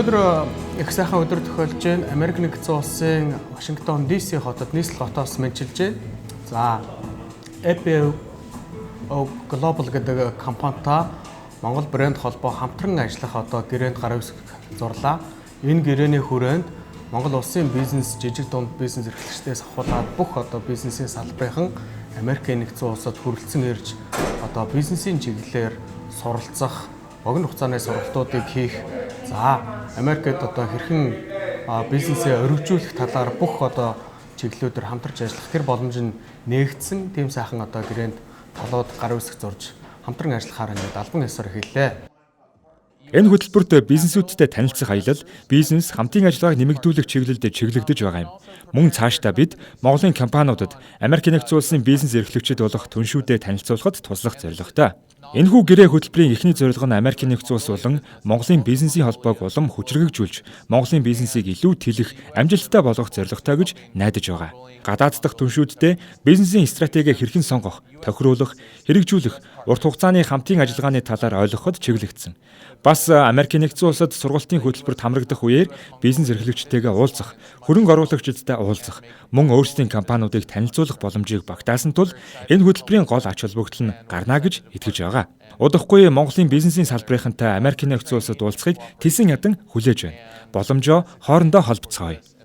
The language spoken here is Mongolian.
Өнөөдөр их сайхан өдөр тохиолж байна. Америк нэгдсэн улсын Вашингтон DC хотод нийслэл хотоос мэнчилж байна. За, Apple Global гэдэг компанитай Монгол брэнд холбоо хамтран ажиллах гэрээнд гараа зурлаа. Энэ гэрээний хүрээнд Монгол улсын бизнес, жижиг дунд бизнес эрхлэгчдээс ахуулаад бүх бизнесийн салбарын Америк нэгдсэн улсад хүрэлцэн ирж бизнесийн чиглэлээр суралцах, богино хугацааны сургалтуудыг хийх. За, Америкт хэрхэн бизнесээ өргөжүүлэх талаар бүх чиглэлүүдээр хамтарч ажиллах тэр боломж нь нээгдсэн тийм сайхан гэрээнд талууд гар үсэг зурж хамтран ажиллахаар ингээд албан ёсоор хэллээ. Энэ хөтөлбөрт бизнесүүдтэй танилцах аялал, бизнес хамтын ажиллагааг нэмэгдүүлэх чиглэлд чиглэгдэж байгаа юм. Мөн цаашдаа бид Монголын компаниудад Америк нэгдсэн улсын бизнес эрхлэгчид болох түншүүдэд танилцуулахад туслах зорилготой. Энэхүү гэрээ хөтөлбөрийн эхний зорилго нь Америк нэгдсэн улс болон Монголын бизнесийн холбоог улам хүчрхэгжүүлж, Монголын бизнесийг илүү тэлэх, амжилттай болгох зорилготой гэж найдаж байгаа. Гадаад дахь түншүүдтэй бизнесийн стратегийг хэрхэн сонгох, тохируулах, хэрэгжүүлэх, урт хугацааны хамтын ажиллагааны талаар ойлгоход чиглэгдсэн. Бас Америк нэгдсэн улсад сургалтын хөтөлбөрт хамрагдах үеэр бизнес эрхлэгчтэйгээ уулзах, хөрөнгө оруулагчдтай уулзах, мөн өөрсдийн компаниудыг танилцуулах боломжийг багтаасан тул энэ хөтөлбөрийн гол ач холбогдол нь гарна гэж итгэж байгаа. Удахгүй Монголын бизнесийн салбарынхантай Америк нэгдсэн улсад уулзахыг Тэсэн ядан хүлээж байна. Боломжоо хоорондоо холбоцгоё.